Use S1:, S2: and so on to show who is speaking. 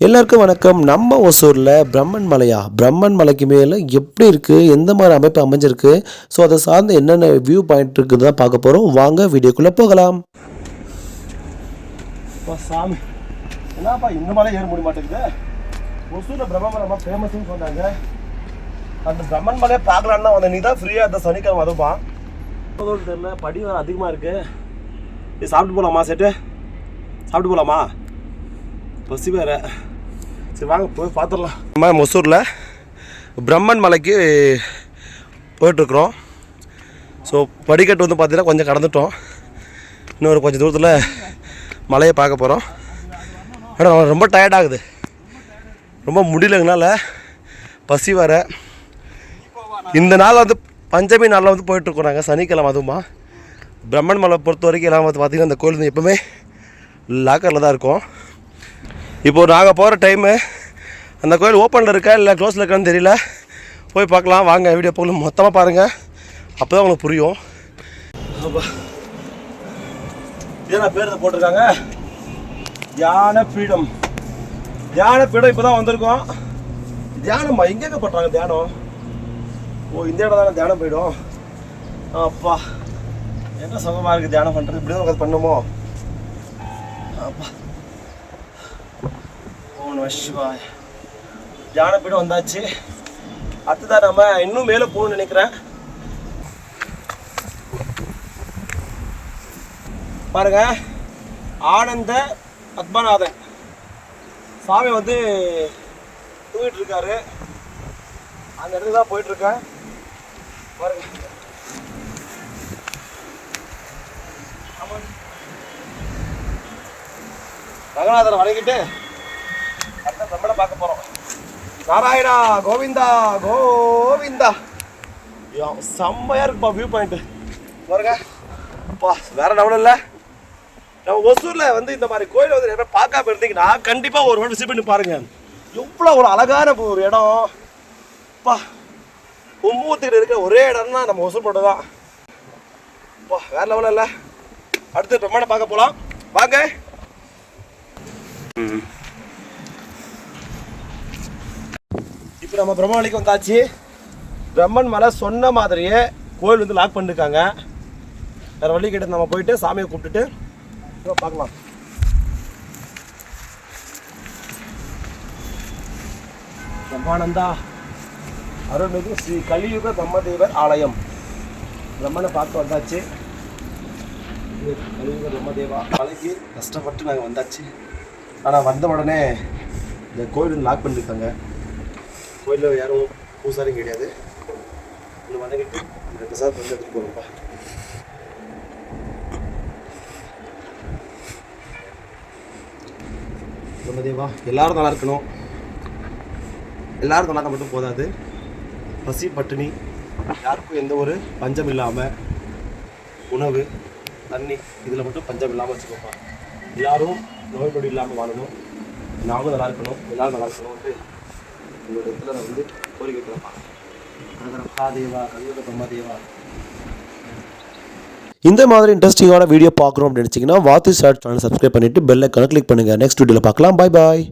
S1: எல்லாருக்கும் வணக்கம். நம்ம ஒசூரில் பிரம்மன் மலையா, பிரம்மன் மலைக்கு மேலே எப்படி இருக்குது, எந்த மாதிரி அமைப்பு அமைஞ்சிருக்கு, ஸோ அதை சார்ந்து என்னென்ன வியூ பாயிண்ட் இருக்குது தான் பார்க்க போகிறோம். வாங்க வீடியோக்குள்ளே போகலாம்.
S2: சாமி என்னப்பா இந்த மலை ஏற முடிய மாட்டேங்குது. ஒசூரில் பிரம்மன் மலை ரொம்ப ஃபேமஸ்ன்னு சொன்னாங்க. அந்த பிரம்மன் மலையை பார்க்கலான்னு தான் வந்தேன். நீ தான் ஃப்ரீயாக இருந்த சனிக்கிழமை அதுப்பா தெரியல, படி வேறு அதிகமாக இருக்குது. இது சாப்பிட்டு போகலாமா? செட்டு சாப்பிட்டு போகலாமா? பசி வேறு. சரி வாங்க போய் பார்த்துடலாம். நம்ம ஒசூரில் பிரம்மன் மலைக்கு போயிட்டுருக்குறோம். ஸோ படிக்கட்டு வந்து பார்த்தீங்கன்னா கொஞ்சம் கடந்துட்டோம். இன்னொரு கொஞ்சம் தூரத்தில் மலையை பார்க்க போகிறோம். ஆனால் ரொம்ப டயர்டாகுது, ரொம்ப முடியலங்கனால பசி வேறு. இந்த நாள் வந்து பஞ்சமி நாளில் வந்து போயிட்டுருக்கோம் நாங்கள், சனிக்கிழமை. அதுவுமா பிரம்மன் மலை பொறுத்த வரைக்கும் எல்லாம் வந்து பார்த்திங்கன்னா அந்த கோயில் வந்து எப்போவுமே லாக்கரில் தான் இருக்கும். இப்போது நாங்கள் போகிற டைமு அந்த கோயில் ஓப்பனில் இருக்கா இல்லை க்ளோஸில் இருக்கான்னு தெரியல. போய் பார்க்கலாம் வாங்க. வீடியோ போகலாம், மொத்தமாக பாருங்கள், அப்போ தான் உங்களுக்கு புரியும். ஏன்னா பேர் போட்டிருக்காங்க தியான பீடம். தியான பீடம் இப்போ தான் வந்திருக்கோம். தியானம்மா எங்கெங்கே பண்ணுறாங்க தியானம்? ஓ இந்த இடம் தானே தியானம் போயிடும். அப்பா என்ன சுகமாக இருக்குது தியானம் பண்ணுறது. இப்படி தான் பண்ணுமோ? அப்பா சிவாய். தியான பீடம் வந்தாச்சு. அடுத்ததான் நம்ம இன்னும் மேலே போகணும்னு நினைக்கிறேன். பாருங்க, ஆனந்த பத்மநாதன் சாமி வந்து தூங்கிட்டு இருக்காரு. அந்த இடத்துக்கு தான் போயிட்டு இருக்கேன். பாருங்க, ரங்கநாதரை வணங்கிட்டு அடுத்த பிரம்மனை பார்க்க போறோம். நாராயணா கோவிந்தா கோவிந்தா. செம்மையா இருக்குப்பா வியூ பாயிண்ட். பாருங்க அப்பா வேற லெவல் இல்லை. நம்ம ஒசூரில் வந்து இந்த மாதிரி கோயில் வந்து நிறைய பார்க்காம இருந்தீங்கன்னா கண்டிப்பாக ஒரு விசிட் பண்ணி பாருங்க. எவ்வளோ ஒரு அழகான ஒரு இடம். அப்பா கும்பூத்திட்டு இருக்கிற ஒரே இடம்னா நம்ம ஒசூர் போட்டு தான். அப்பா வேற லெவலில் இல்லை. அடுத்து பிரம்மனை பார்க்க போகலாம் வாங்க. இப்போ நம்ம பிரம்மமலைக்கு வந்தாச்சு. பிரம்மன் மலை சொன்ன மாதிரியே கோயில் வந்து லாக் பண்ணிருக்காங்க. வேறு வழி கிட்ட நம்ம போயிட்டு சாமியை கூப்பிட்டுட்டு பார்க்கலாம். பிரம்மானந்தா அருள்மிகு ஸ்ரீ கலியுக பிரம்மதேவர் ஆலயம். பிரம்மனை பார்த்து வந்தாச்சு. கலியுக பிரம்மதேவா மலைக்கு கஷ்டப்பட்டு நாங்கள் வந்தாச்சு. ஆனால் வந்த உடனே இந்த கோயில் வந்து லாக் பண்ணியிருக்காங்க. கோயிலில் யாரும் பூசாரியும் கிடையாது. இன்னும் வணங்கிட்டு இந்த பிரசாத் வந்து எடுத்துகிட்டு போகிறோம்ப்பா. பிரம்மதேவா எல்லாரும் நல்லா இருக்கணும். எல்லாரும் நல்லா இருந்தால் மட்டும் போதாது. பசி பட்டினி யாருக்கும் எந்த ஒரு பஞ்சம் இல்லாமல், உணவு தண்ணி இதில் மட்டும் பஞ்சம் இல்லாமல் வச்சுக்கோப்பா. எல்லோரும் நோய் நொடி இல்லாமல் வாழணும். நானும் நல்லா இருக்கணும், எல்லோரும் நல்லா இருக்கணும்ட்டு உங்களோட இடத்துல நான் வந்து கோரிக்கை வைக்கிறேன்ப்பா. மகாதேவா கலியுக பிரம்மதேவா.
S1: இந்த மாதிரி இன்ட்ரெஸ்டிங்கான வீடியோ பார்க்குறோம் அப்படின்னு நினச்சிங்கன்னா வாத்து ஷார்ட் சேனல் சப்ஸ்கிரைப் பண்ணிவிட்டு பெல் ஐக்கானை கிளிக் பண்ணுங்கள். நெக்ஸ்ட் வீடியோவில் பார்க்கலாம். பாய் பாய்.